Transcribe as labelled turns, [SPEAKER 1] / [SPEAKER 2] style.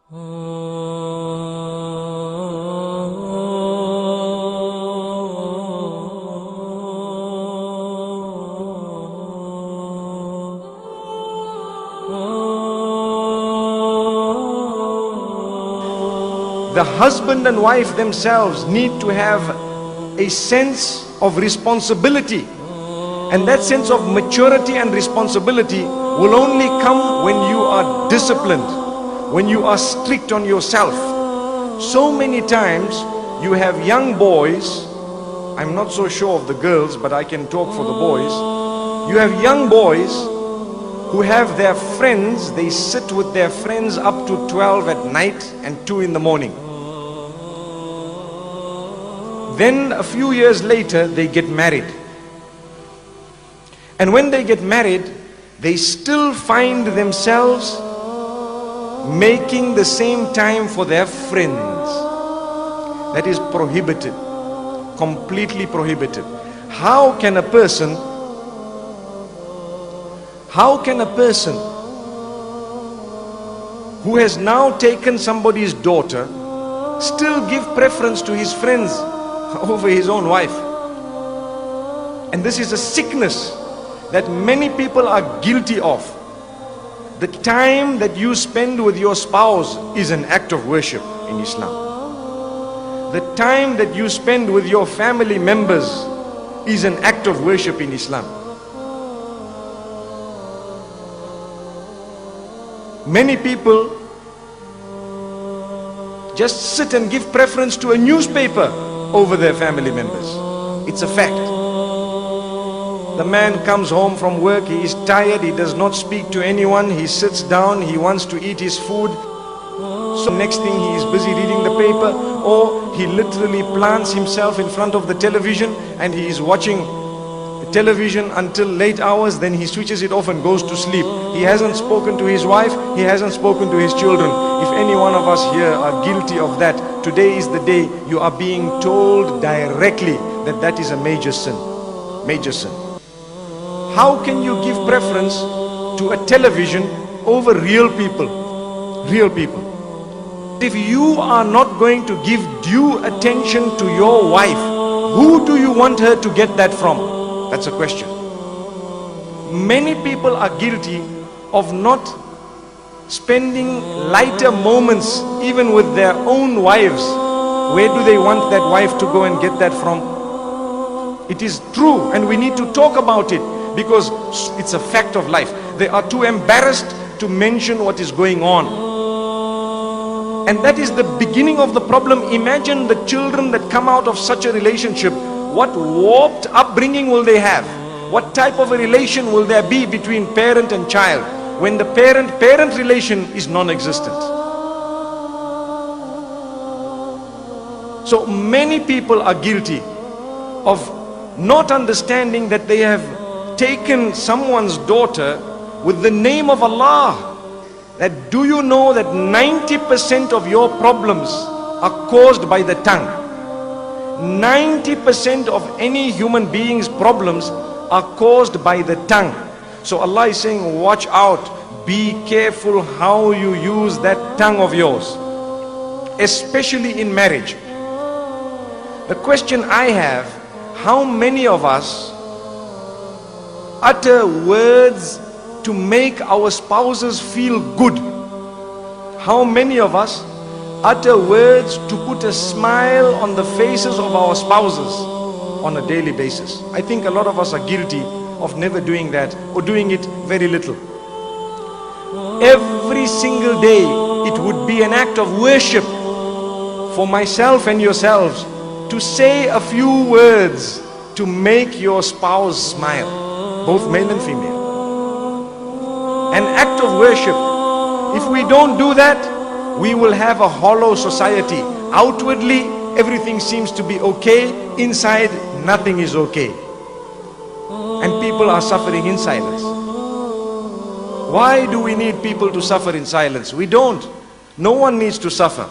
[SPEAKER 1] The husband and wife themselves need to have a sense of responsibility, and that sense of maturity and responsibility will only come when you are disciplined, when you are strict on yourself. So many times you have young boys, I'm not so sure of the girls, but I can talk for the boys. You have young boys who have their friends, they sit with their friends up to 12 at night and 2 in the morning. Then a few years later, they get married. And when they get married, they still find themselves making the same time for their friends. That is prohibited, completely prohibited. How can a person who has now taken somebody's daughter still give preference to his friends over his own wife? And this is a sickness that many people are guilty of. The time that you spend with your spouse is an act of worship in Islam. The time that you spend with your family members is an act of worship in Islam. Many people just sit and give preference to a newspaper over their family members. It's a fact. The man comes home from work, he is tired, he does not speak to anyone, he sits down, he wants to eat his food. So next thing he is busy reading the paper, or he literally plants himself in front of the television and he is watching television until late hours, then he switches it off and goes to sleep. He hasn't spoken to his wife, he hasn't spoken to his children. If any one of us here are guilty of that, today is the day you are being told directly that that is a major sin. Major sin. How can you give preference to a television over real people? Real people. If you are not going to give due attention to your wife, who do you want her to get that from? That's a question. Many people are guilty of not spending lighter moments even with their own wives. Where do they want that wife to go and get that from? It is true, and we need to talk about it because it's a fact of life. They are too embarrassed to mention what is going on. And that is the beginning of the problem. Imagine the children that come out of such a relationship. What warped upbringing will they have? What type of a relation will there be between parent and child when the parent-parent relation is non-existent? So many people are guilty of not understanding that they have taken someone's daughter with the name of Allah. That do you know that 90% of your problems are caused by the tongue? 90% of any human being's problems are caused by the tongue. So Allah is saying, watch out, be careful how you use that tongue of yours, especially in marriage. The question I have, how many of us utter words to make our spouses feel good? How many of us utter words to put a smile on the faces of our spouses on a daily basis? I think a lot of us are guilty of never doing that, or doing it very little. Every single day it would be an act of worship for myself and yourselves to say a few words to make your spouse smile, both male and female. An act of worship. If we don't do that, we will have a hollow society. Outwardly, everything seems to be okay. Inside, nothing is okay. And people are suffering in silence. Why do we need people to suffer in silence? We don't. No one needs to suffer.